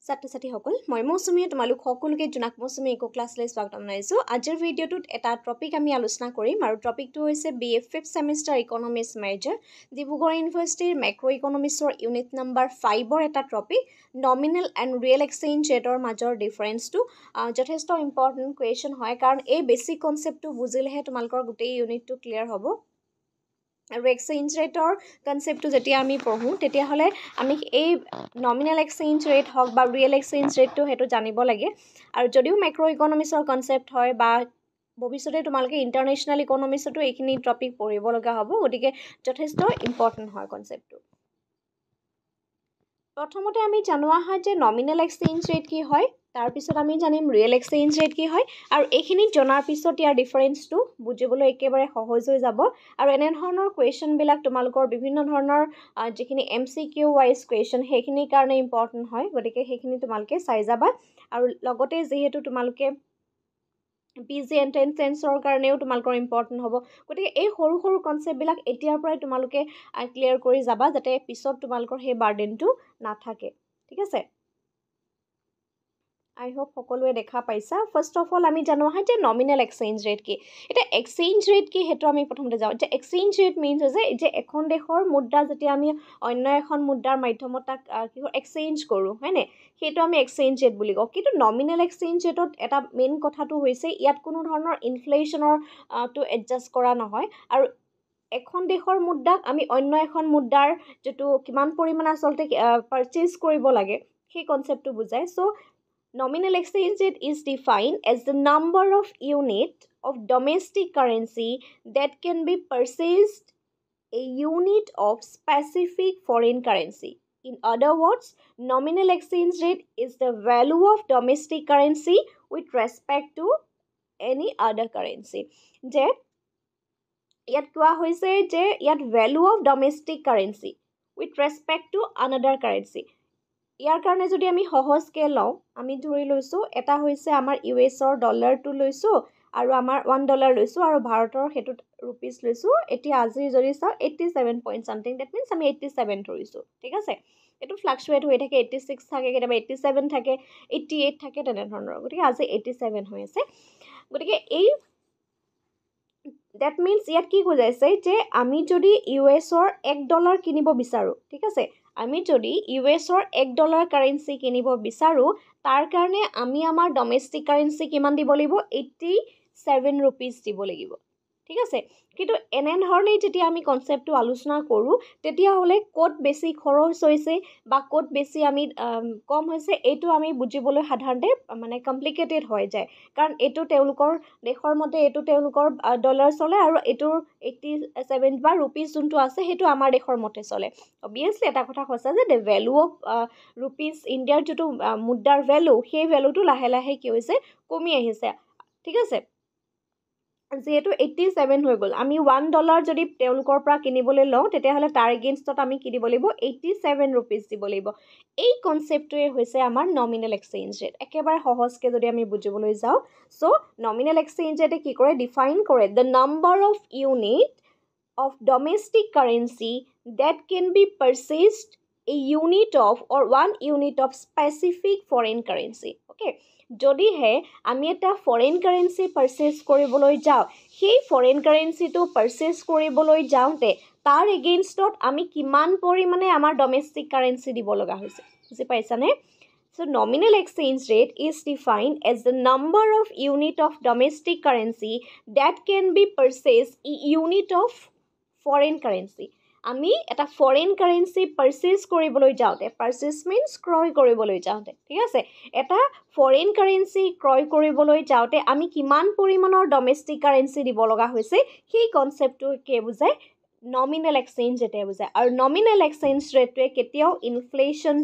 ছাত্ৰ ছাত্ৰীসকল মই মৌচুমীয়ে তোমালোক সকলোকে জোনাক মৌচুমী ইকো ক্লাছলৈ স্বাগতম জনাইছোঁ। আজিৰ ভিডিঅ'টোত এটা টপিক আমি আলোচনা কৰিম আৰু টপিকটো হৈছে BA 5th semester economics major Dibrugarh ইউনিভাৰ্চিটিৰ মেক্ৰ' ইকনমিক্সৰ ইউনিট নাম্বাৰ 5ৰ এটা topic nominal and real exchange ৰেটৰ মাজৰ ডিফাৰেঞ্চটো যথেষ্ট ইম্পৰ্টেণ্ট কুৱেশ্যন হয়, কাৰণ এই বেছিক কনচেপ্টটো বুজিলেহে তোমালোকৰ গোটেই ইউনিটটো ক্লিয়াৰ হ'ব। আৰু এক্সচেঞ্জ ৰেটৰ কনচেপ্টটো যেতিয়া আমি পঢ়োঁ তেতিয়াহ'লে আমি এই নমিনেল এক্সচেঞ্জ ৰেট হওক বা ৰিয়েল এক্সচেঞ্জ ৰেটটো সেইটো জানিব লাগে। আৰু যদিও মেক্ৰ' ইকনমিক্সৰ কনচেপ্ট হয় বা ভৱিষ্যতে তোমালোকে ইণ্টাৰনেশ্যনেল ইকনমিক্সতো এইখিনি টপিক পঢ়িব লগা হ'ব, গতিকে যথেষ্ট ইম্পৰ্টেণ্ট হয় কনচেপ্টটো। প্ৰথমতে আমি জনোৱা হয় যে নমিনেল এক্সচেঞ্জ ৰেট কি হয়, তাৰপিছত আমি জানিম ৰিয়েল এক্সচেঞ্জ ৰেট কি হয়, আৰু এইখিনি জনাৰ পিছত ইয়াৰ ডিফাৰেঞ্চটো বুজিবলৈ একেবাৰে সহজ হৈ যাব। আৰু এনেধৰণৰ কুৱেশ্যনবিলাক তোমালোকৰ বিভিন্ন ধৰণৰ যিখিনি MCQ ৱাইজ কুৱেশ্যন সেইখিনিৰ কাৰণে ইম্পৰ্টেণ্ট হয়, গতিকে সেইখিনি তোমালোকে চাই যাবা। আৰু লগতে যিহেতু তোমালোকে PG এণ্ট্ৰেঞ্চৰ কাৰণেও তোমালোকৰ ইম্পৰ্টেণ্ট হ'ব, গতিকে এই সৰু সৰু কনচেপ্টবিলাক এতিয়াৰ পৰাই তোমালোকে ক্লিয়াৰ কৰি যাবা, যাতে পিছত তোমালোকৰ সেই বাৰ্ডেনটো নাথাকে। ঠিক আছে, আই হোপ সকলোৱে দেখা পাইছা। ফাৰ্ষ্ট অফ অল আমি জনোৱা হয় যে নমিনেল এক্সচেঞ্জ ৰেট কি। এতিয়া এক্সচেঞ্জ ৰেট কি সেইটো আমি প্ৰথমতে যাওঁ। যে এক্সচেঞ্জ ৰেট মিনছ হৈছে যে এখন দেশৰ মুদ্ৰা যেতিয়া আমি অন্য এখন মুদ্ৰাৰ মাধ্যমত তাক কি কয় এক্সচেঞ্জ কৰোঁ, হয়নে, সেইটো আমি এক্সচেঞ্জ ৰেট বুলি কওঁ। কিন্তু নমিনেল এক্সচেঞ্জ ৰেটত এটা মেইন কথাটো হৈছে ইয়াত কোনো ধৰণৰ ইনফ্লেশ্যনৰ টো এডজাষ্ট কৰা নহয়, আৰু এখন দেশৰ মুদ্ৰাক আমি অন্য এখন মুদ্ৰাৰ যিটো কিমান পৰিমাণ আচলতে পাৰচেজ কৰিব লাগে সেই কনচেপ্টটো বুজায়। চ' nominal exchange rate is defined as the number of unit of domestic currency that can be purchased a unit of specific foreign currency. In other words, nominal exchange rate is the value of domestic currency with respect to any other currency. যে ইয়াত কোৱা হৈছে যে ইয়াত value of domestic currency with respect to another currency. ইয়াৰ কাৰণে যদি আমি সহজকৈ লওঁ, আমি ধৰি লৈছোঁ এটা হৈছে আমাৰ US ডলাৰটো লৈছোঁ আৰু আমাৰ $1 লৈছোঁ, আৰু ভাৰতৰ সেইটোত ৰুপিজ লৈছোঁ। এতিয়া আজি যদি চাওঁ 87 পইণ্ট চামথিং, ডেট মিনছ আমি 87 ধৰিছোঁ। ঠিক আছে, এইটো ফ্লাকচুৱেট হৈ থাকে, 86 থাকে, কেতিয়াবা 87 থাকে, 88 থাকে, তেনেধৰণৰ। গতিকে আজি 87 হৈ আছে। গতিকে এই ডেট মিনছ ইয়াত কি বুজাইছে যে আমি যদি US $1 কিনিব বিচাৰোঁ, ঠিক আছে, আমি যদি US $1 কাৰেঞ্চি কিনিব বিচাৰোঁ, তাৰ কাৰণে আমি আমাৰ ডমেষ্টিক কাৰেঞ্চি কিমান দিব লাগিব, 87 ৰুপিজ দিব লাগিব। ঠিক আছে, কিন্তু এনেধৰণেই যেতিয়া আমি কনচেপ্টটো আলোচনা কৰোঁ তেতিয়াহ'লে ক'ত বেছি খৰচ হৈছে বা ক'ত বেছি আমি কম হৈছে এইটো আমি বুজিবলৈ সাধাৰণতে মানে কমপ্লিকেটেড হৈ যায়, কাৰণ এইটো তেওঁলোকৰ দেশৰ মতে এইটো তেওঁলোকৰ ডলাৰ চলে, আৰু এইটোৰ 87 বা ৰুপিজ যোনটো আছে সেইটো আমাৰ দেশৰ মতে চলে। অবভিয়াছলি এটা কথা সঁচা যে দ্য ভেলু অফ ৰুপিজ, ইণ্ডিয়াৰ যিটো মুদ্ৰাৰ ভেলু, সেই ভেলুটো লাহে লাহে কি হৈছে কমি আহিছে। ঠিক আছে, যিহেতু 87 হৈ গ'ল, আমি $1 যদি তেওঁলোকৰ পৰা কিনিবলৈ লওঁ তেতিয়াহ'লে তাৰ এগেইনষ্টত আমি কি দিব লাগিব, 87 ৰুপিজ দিব লাগিব। এই কনচেপ্টটোৱে হৈছে আমাৰ নমিনেল এক্সচেঞ্জ ৰেট। একেবাৰে সহজকৈ যদি আমি বুজিবলৈ যাওঁ, চ' নমিনেল এক্সচেঞ্জ ৰেটে কি কৰে, ডিফাইন কৰে the number of unit of domestic currency that can be purchased a unit of or one unit of specific foreign currency. Okay, যদিহে আমি এটা ফৰেইন কাৰেঞ্চি পাৰচেজ কৰিবলৈ যাওঁ, সেই ফৰেইন কাৰেঞ্চিটো পাৰচেজ কৰিবলৈ যাওঁতে তাৰ এগেইনষ্টত আমি কিমান পৰিমাণে আমাৰ ডমেষ্টিক কাৰেঞ্চি দিব লগা হৈছে, বুজি পাইছানে? So nominal exchange rate is defined as the number of unit of domestic currency that can be purchased a unit of foreign currency. আমি এটা ফৰেইন কাৰেঞ্চি পাৰচেজ কৰিবলৈ যাওঁতে, পাৰচেজ মিনছ ক্ৰয় কৰিবলৈ যাওঁতে, ঠিক আছে, এটা ফৰেইন কাৰেঞ্চি ক্ৰয় কৰিবলৈ যাওঁতে আমি কিমান পৰিমাণৰ ডমেষ্টিক কাৰেঞ্চি দিব লগা হৈছে সেই কনচেপ্টটোকে বুজায় নমিনেল এক্সচেঞ্জ ৰেটে বুজায়। আৰু নমিনেল এক্সচেঞ্জ ৰেটটোৱে কেতিয়াও inflation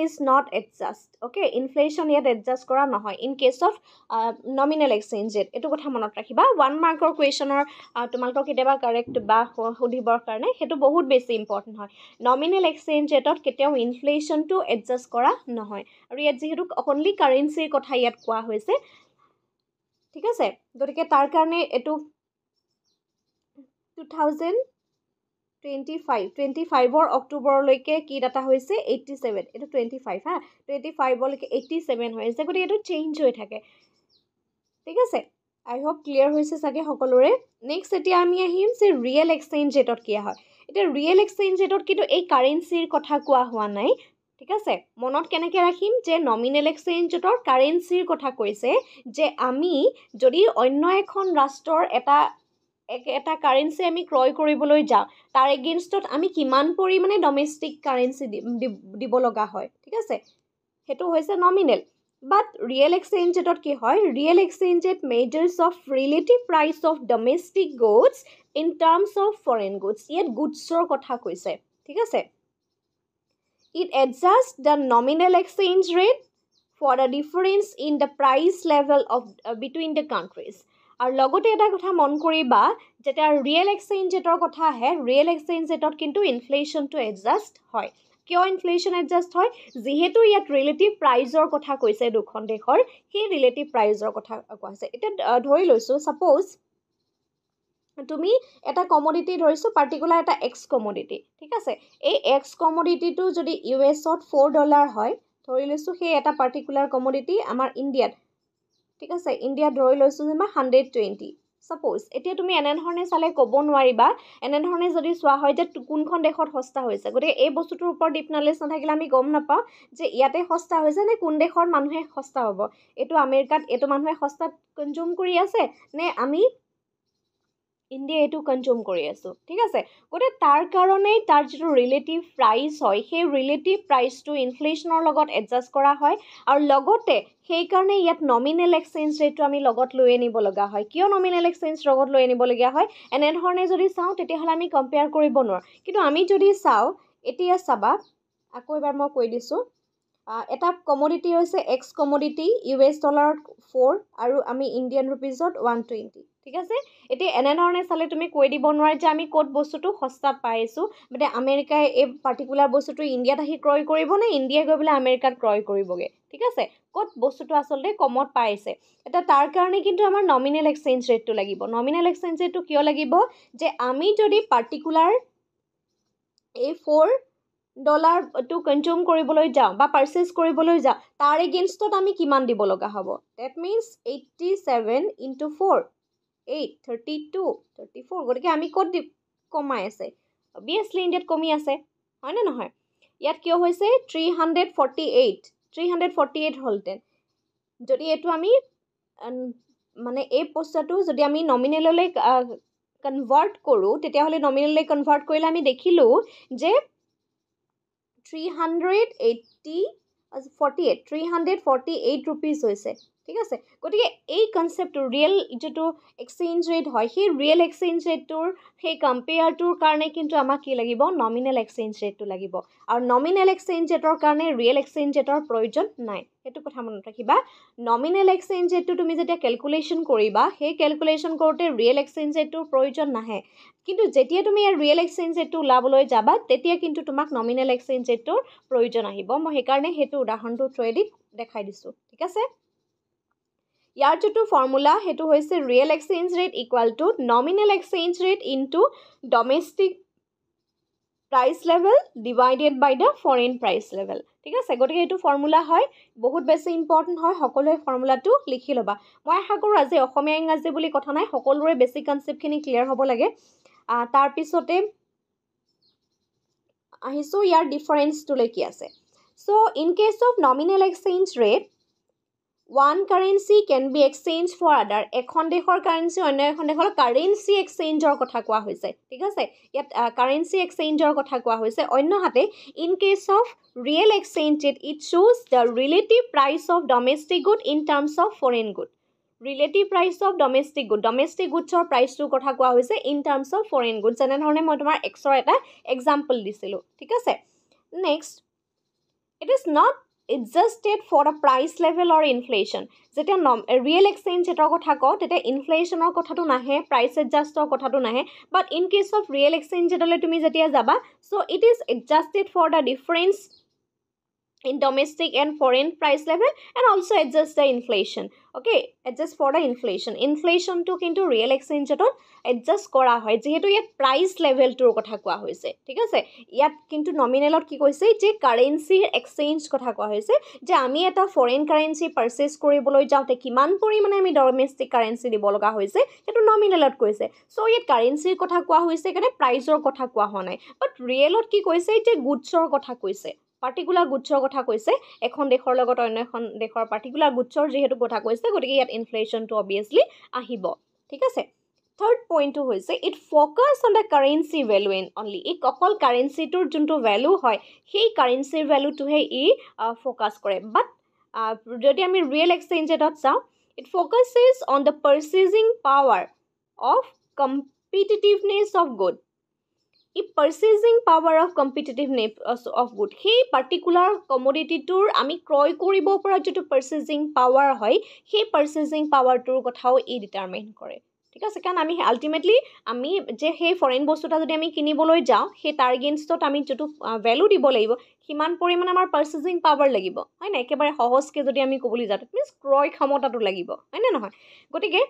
is not adjust. Okay, inflation ইয়াত এডজাষ্ট কৰা নহয় in case of nominal exchange rate. এইটো কথা মনত ৰাখিবা। 1 মাৰ্কৰ কুৱেশ্যনৰ তোমালোকক কেতিয়াবা কাৰেক্ট বা সুধিবৰ কাৰণে সেইটো বহুত বেছি ইম্পৰ্টেণ্ট হয়। নমিনেল এক্সচেঞ্জ ৰেটত কেতিয়াও ইনফ্লেশ্যনটো এডজাষ্ট কৰা নহয়, আৰু ইয়াত যিহেতু অনলি কাৰেঞ্চিৰ কথা ইয়াত কোৱা হৈছে, ঠিক আছে, গতিকে তাৰ কাৰণে এইটো 2000 25 অক্টোবৰলৈকে কি ডাটা হৈছে 87 এইটো 25 হা 25লৈকে 87 হৈ আছে গতিকে এইটো চেঞ্জ হৈ থাকে ঠিক আছে আই হোপ ক্লিয়াৰ হৈছে চাগে সকলোৰে নেক্সট এতিয়া আমি আহিম যে ৰিয়েল এক্সচেঞ্জ ৰেটত কি হয় এতিয়া ৰিয়েল এক্সচেঞ্জ ৰেটত কিন্তু এই কাৰেন্সিৰ কথা কোৱা হোৱা নাই ঠিক আছে মনত কেনেকৈ ৰাখিম যে নমিনেল এক্সচেঞ্জ ৰেটৰ কাৰেন্সিৰ কথা কৈছে যে আমি যদি অন্য এখন ৰাষ্ট্ৰৰ এটা কাৰেন্সি আমি ক্ৰয় কৰিবলৈ যাওঁ তাৰ এগেইনষ্টত আমি কিমান পৰিমাণে ডমেষ্টিক কাৰেন্সি দিব লগা হয় ঠিক আছে সেইটো হৈছে নমিনেল বাট ৰিয়েল এক্সচেঞ্জ ৰেটত কি হয় real exchange rate measures of relative price of domestic goods in terms of foreign goods ইয়াত গুডছৰ কথা কৈছে ঠিক আছে it adjust the nominal exchange rate for the difference in the price level of between the countries আৰু লগতে এটা কথা মন কৰিবা যেতিয়া ৰিয়েল এক্সচেঞ্জ ৰেটৰ কথা আহে ৰিয়েল এক্সচেঞ্জ ৰেটত কিন্তু ইনফ্লেশ্যনটো এডজাষ্ট হয় কিয় ইনফ্লেশ্যন এডজাষ্ট হয় যিহেতু ইয়াত ৰিলেটিভ প্ৰাইজৰ কথা কৈছে দুখন দেশৰ সেই ৰিলেটিভ প্ৰাইজৰ কথা কোৱা হৈছে এতিয়া ধৰি লৈছোঁ ছাপ'জ তুমি এটা কমোডিটি ধৰিছোঁ পাৰ্টিকুলাৰ এটা এক্স কমোডিটি ঠিক আছে এই এক্স কমোডিটিটো যদি US-ত $4 হয় ধৰি লৈছোঁ সেই এটা পাৰ্টিকুলাৰ কমোডিটি আমাৰ ইণ্ডিয়াত ঠিক আছে ইণ্ডিয়াত ধৰি লৈছোঁ যে মই 120 ছাপ'জ এতিয়া তুমি এনেধৰণে চালে ক'ব নোৱাৰিবা এনেধৰণে যদি চোৱা হয় যে কোনখন দেশত সস্তা হৈছে গতিকে এই বস্তুটোৰ ওপৰত ডিপ নলেজ নাথাকিলে আমি গম নাপাওঁ যে ইয়াতে সস্তা হৈছে নে কোন দেশৰ মানুহে সস্তা হ'ব এইটো আমেৰিকাত এইটো মানুহে সস্তাত কনজিউম কৰি আছে নে আমি ইণ্ডিয়া এইটো কনজিউম কৰি আছোঁ ঠিক আছে গতিকে তাৰ কাৰণেই তাৰ যিটো ৰিলেটিভ প্ৰাইচ হয় সেই ৰিলেটিভ প্ৰাইচটো ইনফ্লেশ্যনৰ লগত এডজাষ্ট কৰা হয় আৰু লগতে সেইকাৰণে ইয়াত নমিনেল এক্সচেঞ্জ ৰেটটো আমি লগত লৈ আনিব লগা হয় কিয় নমিনেল এক্সচেঞ্জ লগত লৈ আনিবলগীয়া হয় এনেধৰণে যদি চাওঁ তেতিয়াহ'লে আমি কম্পেয়াৰ কৰিব নোৱাৰোঁ কিন্তু আমি যদি চাওঁ এতিয়া চাবা আকৌ এবাৰ মই কৈ দিছোঁ এটা কমোডিটি হৈছে এক্স কমোডিটি $4 আৰু আমি ইণ্ডিয়ান ৰুপিজত 120 ঠিক আছে এতিয়া এনেধৰণে চালে তুমি কৈ দিব নোৱাৰা যে আমি ক'ত বস্তুটো সস্তাত পাইছোঁ মানে আমেৰিকাই এই পাৰ্টিকুলাৰ বস্তুটো ইণ্ডিয়াত আহি ক্ৰয় কৰিব নে ইণ্ডিয়াই গৈ পেলাই আমেৰিকাত ক্ৰয় কৰিবগৈ ঠিক আছে ক'ত বস্তুটো আচলতে কমত পাইছে এতিয়া তাৰ কাৰণে কিন্তু আমাৰ নমিনেল এক্সচেঞ্জ ৰেটটো লাগিব নমিনেল এক্সচেঞ্জ ৰেটটো কিয় লাগিব যে আমি যদি পাৰ্টিকুলাৰ এই $4টো কনজিউম কৰিবলৈ যাওঁ বা পাৰ্চেছ কৰিবলৈ যাওঁ তাৰ এগেইনষ্টত আমি কিমান দিব লগা হ'ব ডেট মিনছ 87 × 4 34 গতিকে আমি ক'ত কমাই আছে অবভিয়াছলি ইণ্ডিয়াত কমি আছে হয়নে নহয় ইয়াত কিয় হৈছে 348 হ'লহেঁতেন যদি এইটো আমি মানে এই পইচাটো যদি আমি নমিনেললৈ কনভাৰ্ট কৰোঁ তেতিয়াহ'লে নমিনেললৈ কনভাৰ্ট কৰিলে আমি দেখিলোঁ যে 348 ৰুপিজ হৈছে ঠিক আছে গতিকে এই কনচেপ্টটো ৰিয়েল যিটো এক্সচেঞ্জ ৰেট হয় সেই ৰিয়েল এক্সচেঞ্জ ৰেটটোৰ সেই কম্পেয়াৰটোৰ কাৰণে কিন্তু আমাক কি লাগিব নমিনেল এক্সচেঞ্জ ৰেটটো লাগিব আৰু নমিনেল এক্সচেঞ্জ ৰেটৰ কাৰণে ৰিয়েল এক্সচেঞ্জ ৰেটৰ প্ৰয়োজন নাই সেইটো কথা মনত ৰাখিবা নমিনেল এক্সচেঞ্জ ৰেটটো তুমি যেতিয়া কেলকুলেশ্যন কৰিবা সেই কেলকুলেশ্যন কৰোঁতে ৰিয়েল এক্সচেঞ্জ ৰেটটোৰ প্ৰয়োজন নাহে কিন্তু যেতিয়া তুমি ইয়াৰ ৰিয়েল এক্সচেঞ্জ ৰেটটো ওলাবলৈ যাবা তেতিয়া কিন্তু তোমাক নমিনেল এক্সচেঞ্জ ৰেটটোৰ প্ৰয়োজন আহিব মই সেইকাৰণে সেইটো উদাহৰণটো থ্ৰুৱেদি দেখাই দিছোঁ ঠিক আছে ইয়াৰ যিটো ফৰ্মুলা সেইটো হৈছে real exchange rate equal to nominal exchange rate into domestic price level divided by the foreign price level ঠিক আছে গতিকে এইটো ফৰ্মুলা হয় বহুত বেছি ইম্পৰ্টেণ্ট হয় সকলোৱে ফৰ্মুলাটো লিখি ল'বা মই আশা কৰোঁ আজি অসমীয়া ইংৰাজী বুলি কথা নাই সকলোৰে বেছিক কনচেপ্টখিনি ক্লিয়াৰ হ'ব লাগে তাৰপিছতে আহিছোঁ ইয়াৰ ডিফাৰেঞ্চটোলৈ কি আছে so' in case of nominal exchange rate one currency can be exchanged for other এখন দেশৰ কাৰেন্সি অন্য এখন দেশৰ কাৰেন্সি এক্সচেঞ্জৰ কথা কোৱা হৈছে ঠিক আছে ইয়াত কাৰেন্সি এক্সচেঞ্জৰ কথা কোৱা হৈছে অন্যহাতে in case of real exchange rate it shows the relative price of domestic good in terms of foreign good relative price of domestic গুডছৰ প্ৰাইচটোৰ কথা কোৱা হৈছে in terms of foreign good যেনেধৰণে মই তোমাৰ এক্সৰ এটা এক্সাম্পল দিছিলোঁ ঠিক আছে next it is not adjusted for the price level or inflation যেতিয়া ৰিয়েল এক্সচেঞ্জ ৰেটৰ কথা কওঁ তেতিয়া ইনফ্লেশ্যনৰ কথাটো নাহে প্ৰাইচ এডজাষ্টৰ কথাটো নাহে but in case of real exchange ৰেটলৈ তুমি যেতিয়া যাবা so' it is adjusted for the difference in domestic and foreign price level and also adjust the inflation. Okay, adjust for the inflation to কিন্তু real exchange rate adjust কৰা হয় যেহেতু ইয়াত price level টোৰ কথা কোৱা হৈছে ঠিক আছে ইয়াত কিন্তু nominalত কি কৈছে যে currency exchange কথা কোৱা হৈছে যে আমি এটা foreign currency purchase কৰিবলৈ যাওঁতে কিমান পৰিমাণে আমি domestic currency দিব লগা হৈছে সেইটো nominalত কৈছে so ইয়াত currency কথা কোৱা হৈছে কাৰণে priceৰ কথা কোৱা হোৱা নাই but realত কি কৈছে যে goodsৰ কথা কৈছে particular goodsৰ কথা কৈছে এখন দেশৰ লগত অন্য এখন দেশৰ particular goodsৰ যেহেতু কথা কৈছে গতিকে ইয়াত inflation টো obviously আহিব ঠিক আছে third point টো হৈছে it focus on the currency value in only এই অকল currency টোৰ যোনটো value হয় সেই currency value টোহে ই focus কৰে but যদি আমি real exchange rate চাওঁ it focuses on the purchasing power of competitiveness of good purchasing power of competitiveness of good সেই particular commodity টোৰ আমি ক্ৰয় কৰিব পৰা যেটো purchasing power হয় সেই purchasing power টোৰ কথাও ই determine কৰে ঠিক আছে কাৰণ আমি ultimately আমি যে সেই foreign বস্তুটা যদি আমি কিনিবলৈ যাওঁ সেই তাৰ againstত আমি যেটো value দিব লাগিব কিমান পৰিমাণ আমাৰ purchasing power লাগিব হয় না একেবাৰে সহজকে যদি আমি কবলৈ যাওঁ means ক্ৰয় ক্ষমতাটো লাগিব হয় না নহয় গতিকে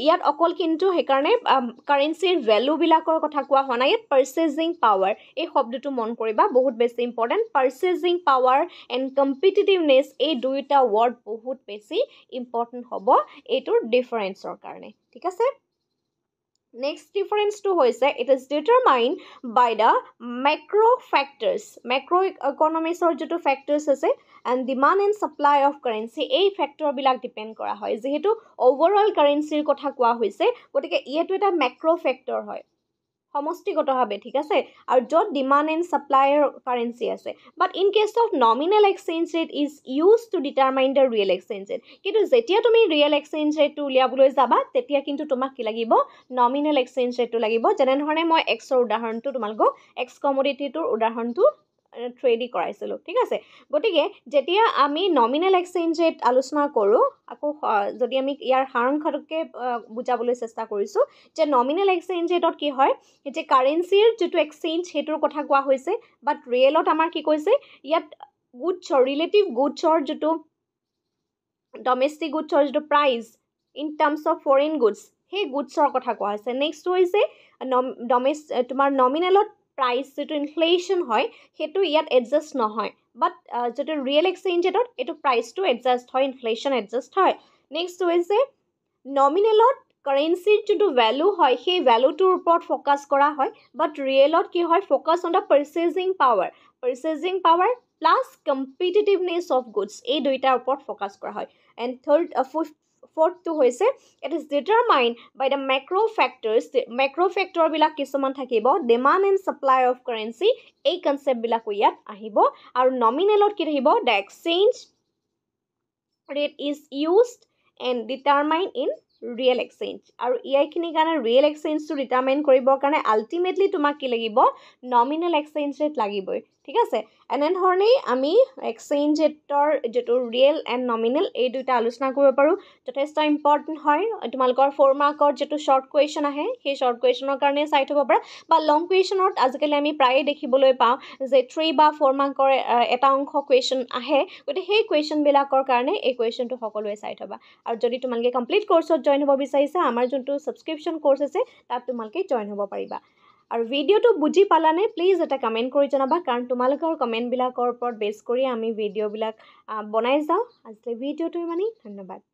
ইয়াত অকল কিন্তু হে কাৰণে কাৰেন্সিৰ ভ্যালু বিলাকৰ কথা কোৱা হোৱা নাই purchasing power এই শব্দটো মন কৰিবা বহুত বেছি important purchasing power and competitiveness এই দুইটা ওয়াৰ্ড বহুত বেছি ইম্পৰ্টেন্ট হ'ব এইটোৰ ডিফাৰেন্সৰ কাৰণে ঠিক আছে Next difference to hoise it is determined by the macro factors macroeconomics or jeto factors ase and demand and supply of currency ei factor bilak depend kora hoy jehetu overall currency er kotha koa hoise gotike ietu eta macro factor hoy সমষ্টিগতভাৱে ঠিক আছে আৰু যত demand and supply currency আছে but in case of nominal exchange rate is used to determine the real exchange rate কিন্তু যেতিয়া তুমি real exchange rate টো উলিয়াবলৈ যাবা তেতিয়া কিন্তু তোমাক কি লাগিব nominal exchange rate টো লাগিব যেনে ধৰণে মই x ৰ উদাহৰণটো তোমালোকক x commodity টোৰ উদাহৰণটো ট্ৰেডি কৰাইছিলো ঠিক আছে গটিকে যেতিয়া আমি nominal exchange rate আলোচনা কৰো আকৌ যদি আমি ইয়াৰ সাৰাংশটোকে বুজাবলৈ চেষ্টা কৰিছো যে nominal exchange rate কি হয় যে কাৰেন্সিৰ যেটো এক্সচেঞ্জ হেতুৰ কথা কোৱা হৈছে বাট ৰিয়েলত আমাৰ কি কৈছে ইয়াত গুডছৰ ৰিলেটিভ গুডছৰ যেটো ডমেষ্টিক গুডছৰ যেটো price in terms of foreign goods হে গুডছৰ কথা কোৱা হৈছে নেক্সট হৈছে তোমাৰ নমিনেলত price যেটো ইনফ্লেশন হয় হেতু ইয়াত এডজাস্ট নহয় বাট যেটো ৰিয়েল এক্সচেঞ্জ ৰেটত এটো প্ৰাইস টো এডজাস্ট হয় ইনফ্লেশন এডজাস্ট হয় নেক্সট হৈছে নমিনেলত কাৰেন্সিৰ যেটো ভ্যালু হয় সেই ভ্যালুটোৰ ওপৰত ফোকাস কৰা হয় বাট ৰিয়েলত কি হয় focus on the purchasing power plus competitiveness of goods এই দুইটাৰ ওপৰত ফোকাস কৰা হয় and fourth to hoise it is determined by the macro factors the macro factor bilak kisuman thakibo demand and supply of currency ei concept bilak yat ahibo aru nominalot ki rahibo the exchange rate is used and determined in real exchange aru ei khini kana real exchange to determine koribor kana ultimately tumak ki lagibo nominal exchange rate lagiboi ঠিক আছে এনে ধৰণে আমি exchange ৰেটৰ যেটো real and nominal এই দুটা আলোচনা কৰিব পাৰো যথেষ্ট ইম্পৰ্টেন্ট হয় তোমালোকৰ 4 মাৰ্কৰ যেটো শৰ্ট কোৱেশ্চন আহে সেই শৰ্ট কোৱেশ্চনৰ কাৰণে চাই থব পাৰা বা লং কোৱেশ্চনত আজিকালি আমি প্ৰায় দেখিবলৈ পাওঁ যে 3 বা 4 মাৰ্কৰ এটা অংশ কোৱেশ্চন আহে গতে সেই কোৱেশ্চন বিলাকৰ কাৰণে এই কোৱেশ্চনটো সকলোৱে চাই থবা আৰু যদি তোমালোকে কমপ্লিট কোৰ্সত জয়েন হ'ব বিচাৰিছা আমাৰ যোনটো সাবস্ক্ৰিপচন কোৰ্স আছে তাত তোমালোকে জয়েন হ'ব পাৰিবা আৰু ভিডিওটো বুজি পালানে প্লিজ এটা কমেন্ট কৰি জনাবা কাৰণ তোমালোকৰ কমেন্ট বিলাকৰ ওপৰত বেছ কৰি আমি ভিডিও বিলাক বনাই যাও আজিলৈ ভিডিওটো ইমানেই ধন্যবাদ